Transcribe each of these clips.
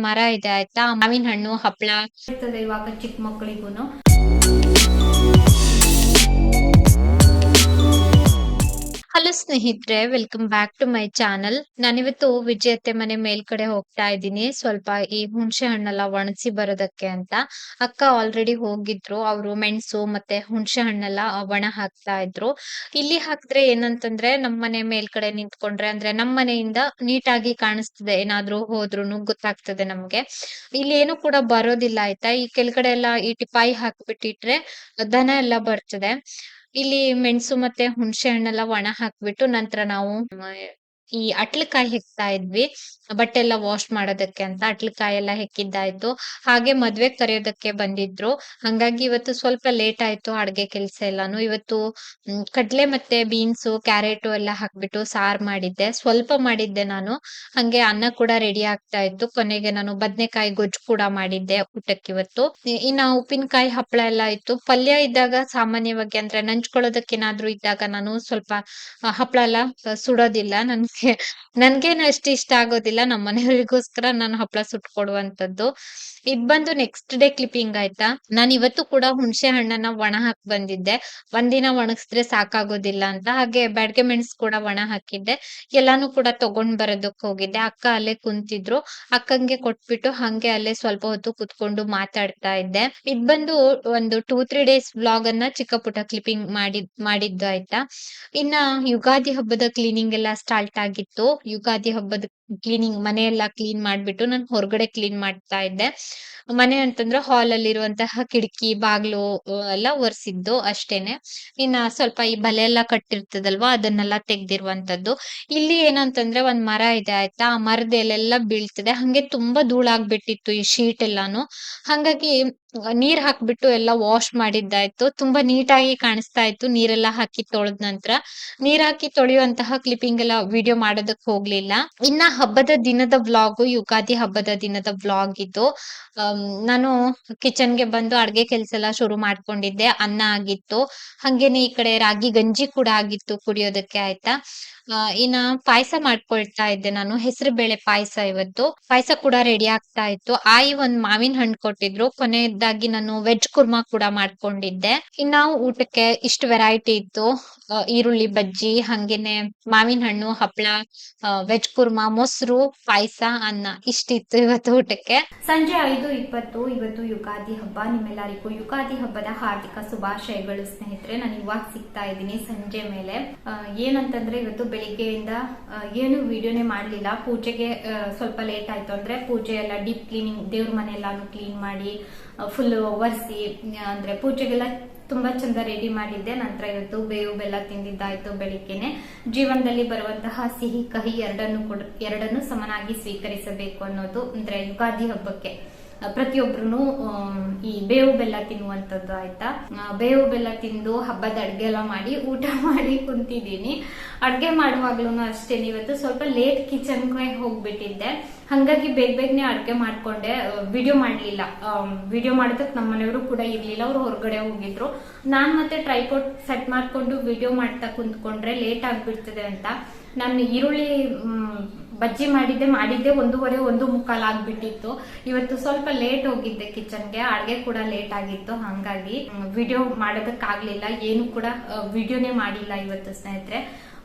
ಮರ ಇದೆ ಆಯ್ತಾ, ಮಾವಿನ ಹಣ್ಣು ಹಪ್ಪಳ ಇರ್ತದೆ ಇವಾಗ ಚಿಕ್ಕ ಮಕ್ಕಳಿಗೂನು. ಹಲೋ ಸ್ನೇಹಿತರೆ, welcome back to my channel. ನಾನಿವತ್ತು ವಿಜಯತೆ ಮನೆ ಮೇಲ್ಗಡೆ ಹೋಗ್ತಾ ಇದ್ದೀನಿ, ಸ್ವಲ್ಪ ಈ ಹುಣಸೆ ಹಣ್ಣೆಲ್ಲ ಒಣಗಿಸಿ ಬರೋದಕ್ಕೆ ಅಂತ. ಅಕ್ಕ ಆಲ್ರೆಡಿ ಹೋಗಿದ್ರು, ಅವರು ಮೆಣಸು ಮತ್ತೆ ಹುಣಸೆ ಹಣ್ಣೆಲ್ಲ ಒಣ ಹಾಕ್ತಾ ಇದ್ರು. ಇಲ್ಲಿ ಹಾಕಿದ್ರೆ ಏನಂತಂದ್ರೆ ನಮ್ಮ ಮನೆ ಮೇಲ್ಗಡೆ ನಿಂತ್ಕೊಂಡ್ರೆ ಅಂದ್ರೆ ನಮ್ಮ ಮನೆಯಿಂದ ನೀಟಾಗಿ ಕಾಣಿಸ್ತದೆ, ಏನಾದ್ರೂ ಹೋದ್ರುನು ಗೊತ್ತಾಗ್ತದೆ ನಮ್ಗೆ. ಇಲ್ಲಿ ಏನು ಕೂಡ ಬರೋದಿಲ್ಲ ಆಯ್ತಾ. ಈ ಕೆಳಗಡೆ ಎಲ್ಲ ಈ ಟಿಪಾಯಿ ಹಾಕ್ಬಿಟ್ಟಿಟ್ರೆ ದನ ಎಲ್ಲ ಬರ್ತದೆ. ಇಲ್ಲಿ ಮೆಣಸು ಮತ್ತೆ ಹುಣಸೆ ಹಣ್ಣೆಲ್ಲ ಒಣ ಹಾಕ್ಬಿಟ್ಟು ನಂತರ ನಾವು ಈ ಅಟ್ಲಕಾಯಿ ಹೆಕ್ತಾ ಇದ್ವಿ, ಬಟ್ಟೆ ಎಲ್ಲ ವಾಶ್ ಮಾಡೋದಕ್ಕೆ ಅಂತ ಅಟ್ಲಕಾಯಿ ಎಲ್ಲ ಹೆಕ್ಕಿದ್ದಾಯ್ತು. ಹಾಗೆ ಮದ್ವೆ ಕರೆಯೋದಕ್ಕೆ ಬಂದಿದ್ರು, ಹಂಗಾಗಿ ಇವತ್ತು ಸ್ವಲ್ಪ ಲೇಟ್ ಆಯ್ತು ಅಡ್ಗೆ ಕೆಲ್ಸ ಎಲ್ಲಾನು. ಇವತ್ತು ಕಡ್ಲೆ ಮತ್ತೆ ಬೀನ್ಸು ಕ್ಯಾರೆಟು ಎಲ್ಲ ಹಾಕ್ಬಿಟ್ಟು ಸಾರ್ ಮಾಡಿದ್ದೆ, ಸ್ವಲ್ಪ ಮಾಡಿದ್ದೆ ನಾನು. ಹಂಗೆ ಅನ್ನ ಕೂಡ ರೆಡಿ ಆಗ್ತಾ ಇತ್ತು, ಕೊನೆಗೆ ನಾನು ಬದ್ನೆಕಾಯಿ ಗೊಜ್ಜು ಕೂಡ ಮಾಡಿದ್ದೆ ಊಟಕ್ಕೆ ಇವತ್ತು. ಇನ್ನ ಉಪ್ಪಿನಕಾಯಿ ಹಪ್ಪಳ ಎಲ್ಲ ಇತ್ತು. ಪಲ್ಯ ಇದ್ದಾಗ ಸಾಮಾನ್ಯವಾಗಿ ಅಂದ್ರೆ ನಂಚ್ಕೊಳ್ಳೋದಕ್ಕೆ ಏನಾದ್ರು ಇದ್ದಾಗ ನಾನು ಸ್ವಲ್ಪ ಹಪ್ಪಳ ಎಲ್ಲ ಸುಡೋದಿಲ್ಲ. ನನ್ಗೇನು ಅಷ್ಟು ಇಷ್ಟ ಆಗೋದಿಲ್ಲ, ನಮ್ಮ ಮನೆಯವರಿಗೋಸ್ಕರ ನಾನು ಹಪ್ಪಳ ಸುಟ್ಕೊಡುವಂತದ್ದು. ಇದ್ ಬಂದು ನೆಕ್ಸ್ಟ್ ಡೇ ಕ್ಲಿಪ್ಪಿಂಗ್ ಆಯ್ತಾ. ನಾನು ಇವತ್ತು ಕೂಡ ಹುಣಸೆ ಹಣ್ಣನ್ನ ಒಣ ಹಾಕ್ ಬಂದಿದ್ದೆ, ಒಂದಿನ ಒಣಗಿಸಿದ್ರೆ ಸಾಕಾಗೋದಿಲ್ಲ ಅಂತ. ಹಾಗೆ ಬ್ಯಾಡ್ಗೆ ಮೆಣಸು ಕೂಡ ಒಣ ಹಾಕಿದ್ದೆ, ಎಲ್ಲಾನು ಕೂಡ ತಗೊಂಡ್ ಬರೋದಕ್ ಹೋಗಿದ್ದೆ. ಅಕ್ಕ ಅಲ್ಲೇ ಕುಂತಿದ್ರು, ಅಕ್ಕಂಗೆ ಕೊಟ್ಬಿಟ್ಟು ಹಂಗೆ ಅಲ್ಲೇ ಸ್ವಲ್ಪ ಹೊತ್ತು ಕುತ್ಕೊಂಡು ಮಾತಾಡ್ತಾ ಇದ್ದೆ. ಇದ್ ಬಂದು ಒಂದು 2-3 ಡೇಸ್ ವ್ಲಾಗ್ ಅನ್ನ ಚಿಕ್ಕ ಪುಟ್ಟ ಕ್ಲಿಪ್ಪಿಂಗ್ ಮಾಡಿದ್ದು ಆಯ್ತಾ. ಇನ್ನ ಯುಗಾದಿ ಹಬ್ಬದ ಕ್ಲೀನಿಂಗ್ ಎಲ್ಲ ಸ್ಟಾರ್ಟ್ ಆಗಿತ್ತು. ಯುಗಾದಿ ಹಬ್ಬದ ಕ್ಲೀನಿಂಗ್, ಮನೆಯೆಲ್ಲ ಕ್ಲೀನ್ ಮಾಡ್ಬಿಟ್ಟು ನಾನು ಹೊರಗಡೆ ಕ್ಲೀನ್ ಮಾಡ್ತಾ ಇದ್ದೆ. ಮನೆ ಅಂತಂದ್ರೆ ಹಾಲ್ ಅಲ್ಲಿ ಇರುವಂತಹ ಕಿಟಕಿ ಬಾಗ್ಲು ಎಲ್ಲ ಒರೆಸಿದ್ದು ಅಷ್ಟೇನೆ. ಇನ್ನ ಸ್ವಲ್ಪ ಈ ಬಲೆ ಎಲ್ಲ ಕಟ್ಟಿರ್ತದಲ್ವಾ, ಅದನ್ನೆಲ್ಲ ತೆಗ್ದಿರುವಂತದ್ದು. ಇಲ್ಲಿ ಏನಂತಂದ್ರೆ ಒಂದ್ ಮರ ಇದೆ ಆಯ್ತಾ, ಆ ಮರದ ಎಲೆಲ್ಲ ಬೀಳ್ತದೆ, ಹಂಗೆ ತುಂಬಾ ಧೂಳಾಗ್ಬಿಟ್ಟಿತ್ತು ಈ ಶೀಟ್ ಎಲ್ಲಾನು. ಹಂಗಾಗಿ ನೀರ್ ಹಾಕ್ಬಿಟ್ಟು ಎಲ್ಲ ವಾಶ್ ಮಾಡಿದ್ದಾಯ್ತು, ತುಂಬಾ ನೀಟಾಗಿ ಕಾಣಿಸ್ತಾ ಇತ್ತು ನೀರೆಲ್ಲ ಹಾಕಿ ತೊಳೆದ ನಂತರ. ನೀರ್ ಹಾಕಿ ತೊಳೆಯುವಂತಹ ಕ್ಲಿಪ್ಪಿಂಗ್ ಎಲ್ಲ ವಿಡಿಯೋ ಮಾಡೋದಕ್ ಹೋಗ್ಲಿಲ್ಲ. ಇನ್ನ ಹಬ್ಬದ ದಿನದ ವ್ಲಾಗ್, ಯುಗಾದಿ ಹಬ್ಬದ ದಿನದ ವ್ಲಾಗ್ ಇದು. ನಾನು ಕಿಚನ್ಗೆ ಬಂದು ಅಡ್ಗೆ ಕೆಲ್ಸ ಎಲ್ಲ ಶುರು ಮಾಡ್ಕೊಂಡಿದ್ದೆ. ಅನ್ನ ಆಗಿತ್ತು, ಹಂಗೇನೆ ಈ ಕಡೆ ರಾಗಿ ಗಂಜಿ ಕೂಡ ಆಗಿತ್ತು ಕುಡಿಯೋದಕ್ಕೆ ಆಯ್ತಾ. ಇನ್ನ ಪಾಯಸ ಮಾಡ್ಕೊಳ್ತಾ ಇದ್ದೆ ನಾನು, ಹೆಸರು ಬೇಳೆ ಪಾಯಸ. ಇವತ್ತು ಪಾಯಸ ಕೂಡ ರೆಡಿ ಆಗ್ತಾ ಇತ್ತು. ಆಯಿ ಒಂದ್ ಮಾವಿನ ಹಣ್ಣು ಕೊಟ್ಟಿದ್ರು, ಕೊನೆಯದಾಗಿ ನಾನು ವೆಜ್ ಕುರ್ಮಾ ಕೂಡ ಮಾಡ್ಕೊಂಡಿದ್ದೆ. ಇನ್ನ ಊಟಕ್ಕೆ ಇಷ್ಟು ವೆರೈಟಿ ಇತ್ತು, ಈರುಳ್ಳಿ ಬಜ್ಜಿ, ಹಂಗೇನೆ ಮಾವಿನ ಹಣ್ಣು ಹಪ್ಪಳ, ವೆಜ್ ಕುರ್ಮಾ, ಮೊಸರು, ಪಾಯಸ, ಅನ್ನ, ಇಷ್ಟಿತ್ತು ಇವತ್ತು ಊಟಕ್ಕೆ. ಸಂಜೆ 5:20 ಇವತ್ತು ಯುಗಾದಿ ಹಬ್ಬ. ನಿಮ್ಮೆಲ್ಲರಿಗೂ ಯುಗಾದಿ ಹಬ್ಬದ ಹಾರ್ದಿಕ ಶುಭಾಶಯಗಳು ಸ್ನೇಹಿತರೆ. ನಾನು ಇವಾಗ ಸಿಗ್ತಾ ಇದ್ದೀನಿ ಸಂಜೆ ಮೇಲೆ. ಏನಂತಂದ್ರೆ ಇವತ್ತು ಬೆಳಿಗ್ಗೆಯಿಂದ ಏನು ವಿಡಿಯೋನೇ ಮಾಡ್ಲಿಲ್ಲ. ಪೂಜೆಗೆ ಸ್ವಲ್ಪ ಲೇಟ್ ಆಯ್ತು, ಅಂದ್ರೆ ಪೂಜೆ ಎಲ್ಲ ಡೀಪ್ ಕ್ಲೀನಿಂಗ್, ದೇವ್ರ ಮನೆ ಎಲ್ಲಾನು ಕ್ಲೀನ್ ಮಾಡಿ ಫುಲ್ ಒರೆಸಿ, ಅಂದ್ರೆ ಪೂಜೆಗೆಲ್ಲ ತುಂಬಾ ಚಂದ ರೆಡಿ ಮಾಡಿದ್ದೆ. ನಂತರ ಇವತ್ತು ಬೇವು ಬೆಲ್ಲ ತಿಂದಿದ್ದಾಯ್ತು ಬೆಳಿಗ್ಗೆನೆ. ಜೀವನದಲ್ಲಿ ಬರುವಂತಹ ಸಿಹಿ ಕಹಿ ಎರಡನ್ನು ಸಮನಾಗಿ ಸ್ವೀಕರಿಸಬೇಕು ಅನ್ನೋದು, ಅಂದ್ರೆ ಯುಗಾದಿ ಹಬ್ಬಕ್ಕೆ ಪ್ರತಿಯೊಬ್ರು ಈ ಬೇವು ಬೆಲ್ಲ ತಿನ್ನುವಂಥದ್ದು ಆಯ್ತಾ. ಬೇವು ಬೆಲ್ಲ ತಿಂದು ಹಬ್ಬದ ಅಡ್ಗೆ ಎಲ್ಲ ಮಾಡಿ ಊಟ ಮಾಡಿ ಕುಂತಿದ್ದೀನಿ. ಅಡ್ಗೆ ಮಾಡುವಾಗ್ಲೂ ಅಷ್ಟೇ ಇವತ್ತು ಸ್ವಲ್ಪ ಲೇಟ್ ಕಿಚನ್ಗೆ ಹೋಗ್ಬಿಟ್ಟಿದ್ದೆ, ಹಂಗಾಗಿ ಬೇಗನೆ ಅಡ್ಗೆ ಮಾಡ್ಕೊಂಡೆ. ವಿಡಿಯೋ ಮಾಡ್ಲಿಲ್ಲ, ವಿಡಿಯೋ ಮಾಡೋದಕ್ಕೆ ನಮ್ಮ ಮನೆಯವರು ಕೂಡ ಇರ್ಲಿಲ್ಲ, ಅವ್ರು ಹೊರಗಡೆ ಹೋಗಿದ್ರು. ನಾನ್ ಮತ್ತೆ ಟ್ರೈಪಾಡ್ ಸೆಟ್ ಮಾಡ್ಕೊಂಡು ವಿಡಿಯೋ ಮಾಡ್ತಾ ಕುಂತ್ಕೊಂಡ್ರೆ ಲೇಟ್ ಆಗ್ಬಿಡ್ತದೆ ಅಂತ ನಾನು ಈರುಳ್ಳಿ ಬಜ್ಜಿ ಮಾಡಿದ್ದೆ 1:15 ಆಗ್ಬಿಟ್ಟಿತ್ತು. ಇವತ್ತು ಸ್ವಲ್ಪ ಲೇಟ್ ಹೋಗಿದ್ದೆ ಕಿಚನ್ಗೆ, ಅಡ್ಗೆ ಕೂಡ ಲೇಟ್ ಆಗಿತ್ತು, ಹಂಗಾಗಿ ವಿಡಿಯೋ ಮಾಡೋದಕ್ಕಾಗ್ಲಿಲ್ಲ. ಏನು ಕೂಡ ವಿಡಿಯೋನೇ ಮಾಡಿಲ್ಲ ಇವತ್ತು ಸ್ನೇಹಿತರೆ.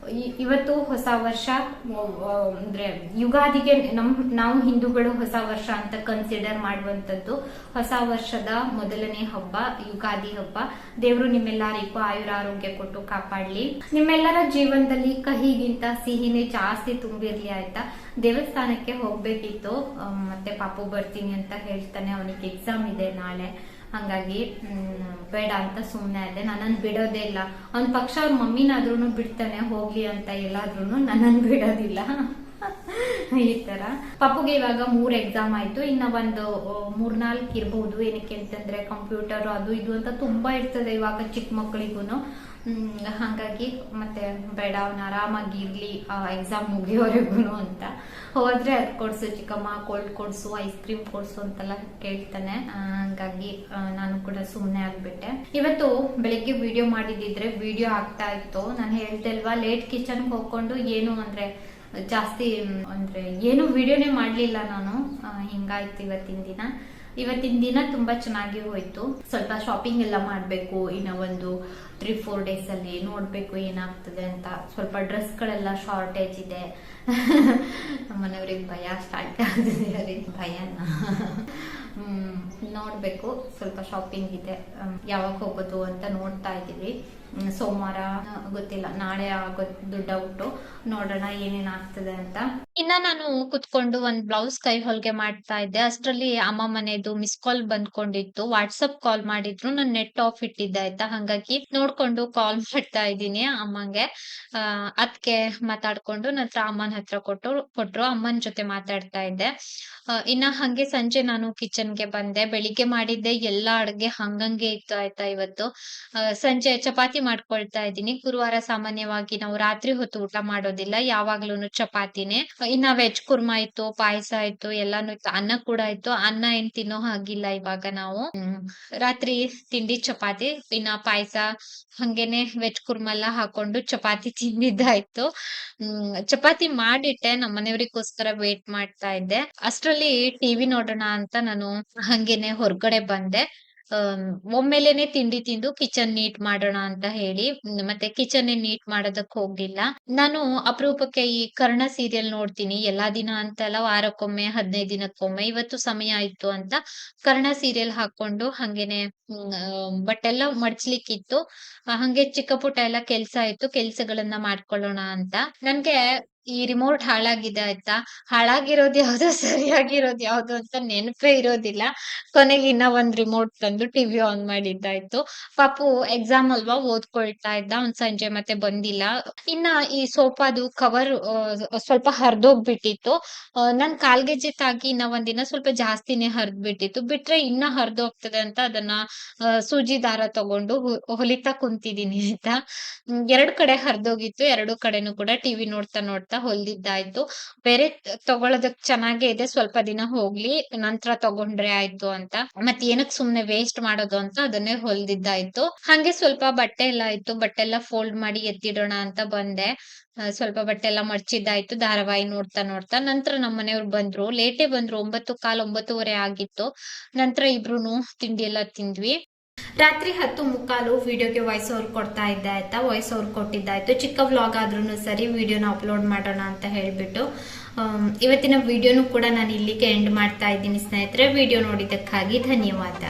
ಇವತ್ತು ಹೊಸ ವರ್ಷ, ಅಂದ್ರೆ ಯುಗಾದಿಗೆ ನಾವು ಹಿಂದೂಗಳು ಹೊಸ ವರ್ಷ ಅಂತ ಕನ್ಸಿಡರ್ ಮಾಡುವಂತದ್ದು. ಹೊಸ ವರ್ಷದ ಮೊದಲನೇ ಹಬ್ಬ ಯುಗಾದಿ ಹಬ್ಬ. ದೇವರು ನಿಮ್ಮೆಲ್ಲರಿಗೂ ಆಯುರಾರೋಗ್ಯ ಕೊಟ್ಟು ಕಾಪಾಡ್ಲಿ. ನಿಮ್ಮೆಲ್ಲರ ಜೀವನದಲ್ಲಿ ಕಹಿಗಿಂತ ಸಿಹಿನೇ ಜಾಸ್ತಿ ತುಂಬಿರ್ಲಿ ಆಯ್ತಾ. ದೇವಸ್ಥಾನಕ್ಕೆ ಹೋಗ್ಬೇಕಿತ್ತು, ಮತ್ತೆ ಪಾಪು ಬರ್ತೀನಿ ಅಂತ ಹೇಳ್ತಾನೆ, ಅವನಿಗೆ ಎಕ್ಸಾಮ್ ಇದೆ ನಾಳೆ, ಹಂಗಾಗಿ ಬೇಡ ಅಂತ ಸುಮ್ನೆ ಆದೆ. ನನ್ನನ್ನು ಬಿಡೋದೇ ಇಲ್ಲ. ಅವ್ನ ಪಕ್ಷ ಅವ್ರ ಮಮ್ಮಿನಾದ್ರೂ ಬಿಡ್ತಾನೆ ಹೋಗ್ಲಿ ಅಂತ, ಎಲ್ಲಾದ್ರೂ ನನ್ನನ್ನು ಬಿಡೋದಿಲ್ಲ ಈ ತರ. ಪಾಪುಗೆ ಇವಾಗ 3 ಎಕ್ಸಾಮ್ ಆಯ್ತು, ಇನ್ನ ಒಂದು 3-4 ಇರ್ಬಹುದು. ಏನಕ್ಕೆ ಅಂತಂದ್ರೆ ಕಂಪ್ಯೂಟರ್ ಅದು ಇದು ಅಂತ ತುಂಬಾ ಇರ್ತದೆ ಇವಾಗ ಚಿಕ್ಕ ಮಕ್ಕಳಿಗೂ. ಹಂಗಾಗಿ ಮತ್ತೆ ಬೇಡ, ಅವನ ಆರಾಮಾಗಿ ಇರ್ಲಿ ಎಕ್ಸಾಮ್ ಮುಗಿಯೋವರೆಗೂ ಅಂತ. ಹೋದ್ರೆ ಅದ್ ಕೊಡ್ಸು ಚಿಕ್ಕಮ್ಮ, ಕೋಲ್ಡ್ ಕೊಡ್ಸು, ಐಸ್ ಕ್ರೀಮ್ ಕೊಡ್ಸು ಅಂತೆಲ್ಲ ಕೇಳ್ತಾನೆ. ಹಂಗಾಗಿ ನಾನು ಕೂಡ ಸುಮ್ನೆ ಆಗ್ಬಿಟ್ಟೆ. ಇವತ್ತು ಬೆಳಿಗ್ಗೆ ವಿಡಿಯೋ ಮಾಡಿದಿದ್ರೆ ವಿಡಿಯೋ ಆಗ್ತಾ ಇತ್ತು. ನಾನು ಹೇಳ್ದೆ ಅಲ್ವಾ, ಲೇಟ್ ಕಿಚನ್ಗೆ ಹೋಗ್ಕೊಂಡು ಏನು ಅಂದ್ರೆ ಜಾಸ್ತಿ ಅಂದ್ರೆ ಏನು ವಿಡಿಯೋನೇ ಮಾಡ್ಲಿಲ್ಲ ನಾನು. ಹಿಂಗಾಯ್ತು ಇವತ್ತಿನ ದಿನ ತುಂಬಾ ಚೆನ್ನಾಗಿ ಹೋಯ್ತು. ಸ್ವಲ್ಪ ಶಾಪಿಂಗ್ ಎಲ್ಲ ಮಾಡ್ಬೇಕು, ಇನ್ನ ಒಂದು 3-4 ಡೇಸ್ ಅಲ್ಲಿ ನೋಡ್ಬೇಕು ಏನಾಗ್ತದೆ ಅಂತ. ಸ್ವಲ್ಪ ಡ್ರೆಸ್ ಗಳೆಲ್ಲ ಶಾರ್ಟೇಜ್ ಇದೆ. ನಮ್ಮನೆಯವ್ರಿಗೆ ಭಯ ಸ್ಟಾರ್ಟ್ ಆಗ್ತಿದೆ, ಅವ್ರಿಗೆ ಭಯನ. ನೋಡ್ಬೇಕು, ಸ್ವಲ್ಪ ಶಾಪಿಂಗ್ ಇದೆ, ಯಾವಾಗ ಹೋಗೋದು ಅಂತ ನೋಡ್ತಾ ಇದೀವಿ. ಸೋಮವಾರ ಗೊತ್ತಿಲ್ಲ, ನಾಳೆ ಆಗೋದು ಡೌಟು. ನೋಡೋಣ ಏನೇನಾಗ್ತದೆ ಅಂತ. ಇನ್ನ ನಾನು ಕುತ್ಕೊಂಡು ಒಂದ್ ಬ್ಲೌಸ್ ಕೈ ಹೊಲ್ಗೆ ಮಾಡ್ತಾ ಇದ್ದೆ. ಅಷ್ಟ್ರಲ್ಲಿ ಅಮ್ಮ ಮನೆದು ಮಿಸ್ ಕಾಲ್ ಬಂದ್ಕೊಂಡಿತ್ತು. ವಾಟ್ಸಪ್ ಕಾಲ್ ಮಾಡಿದ್ರು, ನಾನ್ ನೆಟ್ ಆಫ್ ಇಟ್ಟಿದ್ದೆ ಆಯ್ತಾ. ಹಂಗಾಗಿ ನೋಡ್ಕೊಂಡು ಕಾಲ್ ಮಾಡ್ತಾ ಇದ್ದೀನಿ ಅಮ್ಮಂಗೆ. ಅದ್ಕೆ ಮಾತಾಡ್ಕೊಂಡು ನಂತರ ಅಮ್ಮನ ಹತ್ರ ಕೊಟ್ರು. ಅಮ್ಮನ ಜೊತೆ ಮಾತಾಡ್ತಾ ಇದ್ದೆ. ಇನ್ನ ಹಂಗೆ ಸಂಜೆ ನಾನು ಕಿಚನ್ಗೆ ಬಂದೆ. ಬೆಳಿಗ್ಗೆ ಮಾಡಿದ್ದೆ ಎಲ್ಲಾ ಅಡ್ಗೆ ಹಂಗಂಗೆ ಇತ್ತು ಆಯ್ತಾ. ಇವತ್ತು ಸಂಜೆ ಚಪಾತಿ ಮಾಡ್ಕೊಳ್ತಾ ಇದ್ದೀನಿ. ಗುರುವಾರ ಸಾಮಾನ್ಯವಾಗಿ ನಾವು ರಾತ್ರಿ ಹೊತ್ತು ಊಟ ಮಾಡೋದಿಲ್ಲ, ಯಾವಾಗ್ಲೂನು ಚಪಾತಿನೇ. ಇನ್ನ ವೆಜ್ ಕುರ್ಮಾ ಇತ್ತು, ಪಾಯಸ ಇತ್ತು, ಎಲ್ಲಾನು ಇತ್ತು, ಅನ್ನ ಕೂಡ ಇತ್ತು. ಅನ್ನ ಏನ್ ತಿನ್ನೋ ಹಾಗಿಲ್ಲ ಇವಾಗ ನಾವು. ರಾತ್ರಿ ತಿಂಡಿ ಚಪಾತಿ, ಇನ್ನ ಪಾಯಸ, ಹಂಗೇನೆ ವೆಜ್ ಕುರ್ಮಾ ಎಲ್ಲ ಹಾಕೊಂಡು ಚಪಾತಿ ತಿಂದಿದ್ದಾಯ್ತು. ಚಪಾತಿ ಮಾಡಿಟ್ಟೆ, ನಮ್ಮ ಮನೆಯವ್ರಿಗೋಸ್ಕರ ವೇಟ್ ಮಾಡ್ತಾ ಇದ್ದೆ. ಅಷ್ಟ್ರಲ್ಲಿ ಟಿವಿ ನೋಡೋಣ ಅಂತ ನಾನು ಹಂಗೇನೆ ಹೊರಗಡೆ ಬಂದೆ. ಒಮ್ಮೆಲೇನೆ ತಿಂಡಿ ತಿಂದು ಕಿಚನ್ ನೀಟ್ ಮಾಡೋಣ ಅಂತ ಹೇಳಿ ಮತ್ತೆ ಕಿಚನ್ ನೀಟ್ ಮಾಡೋದಕ್ ಹೋಗ್ಲಿಲ್ಲ. ನಾನು ಅಪರೂಪಕ್ಕೆ ಈ ಕರ್ಣ ಸೀರಿಯಲ್ ನೋಡ್ತೀನಿ. ಎಲ್ಲಾ ದಿನ ಅಂತಲ್ಲ, ವಾರಕ್ಕೊಮ್ಮೆ, 15 ದಿನಕ್ಕೊಮ್ಮೆ. ಇವತ್ತು ಸಮಯ ಇತ್ತು ಅಂತ ಕರ್ಣ ಸೀರಿಯಲ್ ಹಾಕೊಂಡು ಹಂಗೇನೆ ಬಟ್ಟೆ ಎಲ್ಲ ಮಡ್ಚ್ಲಿಕ್ಕಿತ್ತು. ಹಂಗೆ ಚಿಕ್ಕ ಪುಟ್ಟ ಎಲ್ಲ ಕೆಲ್ಸ ಇತ್ತು, ಕೆಲ್ಸಗಳನ್ನ ಮಾಡ್ಕೊಳ್ಳೋಣ ಅಂತ. ನನ್ಗೆ ಈ ರಿಮೋಟ್ ಹಾಳಾಗಿದೆ ಆಯ್ತಾ. ಹಾಳಾಗಿರೋದ್ ಯಾವ್ದು, ಸರಿಯಾಗಿರೋದ್ ಯಾವ್ದು ಅಂತ ನೆನಪೇ ಇರೋದಿಲ್ಲ. ಕೊನೆಗೆ ಇನ್ನ ಒಂದ್ ರಿಮೋಟ್ ತಂದು ಟಿವಿ ಆನ್ ಮಾಡಿದ್ದಾಯ್ತು. ಪಾಪು ಎಕ್ಸಾಮ್ ಅಲ್ವಾ, ಓದ್ಕೊಳ್ತಾ ಇದ್ದ. ಅವ್ನ್ ಸಂಜೆ ಮತ್ತೆ ಬಂದಿಲ್ಲ. ಇನ್ನ ಈ ಸೋಫಾದು ಕವರ್ ಸ್ವಲ್ಪ ಹರ್ದೋಗ್ಬಿಟ್ಟಿತ್ತು. ನನ್ ಕಾಲ್ಗೆಜ್ಜೆ ತಾಗಿ ಇನ್ನ ಒಂದಿನ ಸ್ವಲ್ಪ ಜಾಸ್ತಿನೇ ಹರ್ದ್ಬಿಟ್ಟಿತ್ತು. ಬಿಟ್ರೆ ಇನ್ನ ಹರ್ದೋಗ್ತದೆ ಅಂತ ಅದನ್ನ ಸೂಜಿ ದಾರ ತಗೊಂಡು ಹೊಲಿತಾ ಕುಂತಿದೀನಿ ಆಯ್ತಾ. 2 ಕಡೆ ಹರ್ದೋಗಿತ್ತು. 2 ಕಡೆನೂ ಕೂಡ ಟಿವಿ ನೋಡ್ತಾ ಹೊಲ್ದಿದ್ದಾಯ್ತು. ಬೇರೆ ತಗೊಳೋದಕ್ ಚೆನ್ನಾಗೇ ಇದೆ, ಸ್ವಲ್ಪ ದಿನ ಹೋಗ್ಲಿ ನಂತರ ತಗೊಂಡ್ರೆ ಆಯ್ತು ಅಂತ. ಮತ್ ಏನಕ್ ಸುಮ್ನೆ ವೇಸ್ಟ್ ಮಾಡೋದು ಅಂತ ಅದನ್ನೇ ಹೊಲ್ದಿದ್ದಾಯ್ತು. ಹಂಗೆ ಸ್ವಲ್ಪ ಬಟ್ಟೆ ಎಲ್ಲ ಇತ್ತು, ಬಟ್ಟೆ ಎಲ್ಲ ಫೋಲ್ಡ್ ಮಾಡಿ ಎತ್ತಿಡೋಣ ಅಂತ ಬಂದೆ. ಸ್ವಲ್ಪ ಬಟ್ಟೆ ಎಲ್ಲ ಮಡ್ಚಿದ್ದಾಯ್ತು. ಧಾರಾವಾಹಿ ನೋಡ್ತಾ ನಂತರ ನಮ್ಮ ಮನೆಯವ್ರು ಬಂದ್ರು. ಲೇಟೇ ಬಂದ್ರು, 9:15, 9:30 ಆಗಿತ್ತು. ನಂತರ ಇಬ್ರುನು ತಿಂಡಿ ಎಲ್ಲ ತಿಂದ್ವಿ. ರಾತ್ರಿ 10:15 ವಿಡಿಯೋಗೆ ವಾಯ್ಸ್ ಓವರ್ ಕೊಡ್ತಾ ಇದ್ದೆ ಆಯ್ತಾ. ವಾಯ್ಸ್ ಓವರ್ ಕೊಟ್ಟಿದ್ದಾಯ್ತು. ಚಿಕ್ಕ ವ್ಲಾಗ್ ಆದ್ರೂ ಸರಿ ವಿಡಿಯೋನ ಅಪ್ಲೋಡ್ ಮಾಡೋಣ ಅಂತ ಹೇಳ್ಬಿಟ್ಟು ಇವತ್ತಿನ ವಿಡಿಯೋನು ಕೂಡ ನಾನು ಇಲ್ಲಿಗೆ ಎಂಡ್ ಮಾಡ್ತಾ ಇದ್ದೀನಿ ಸ್ನೇಹಿತರೆ. ವಿಡಿಯೋ ನೋಡಿದ್ದಕ್ಕಾಗಿ ಧನ್ಯವಾದ.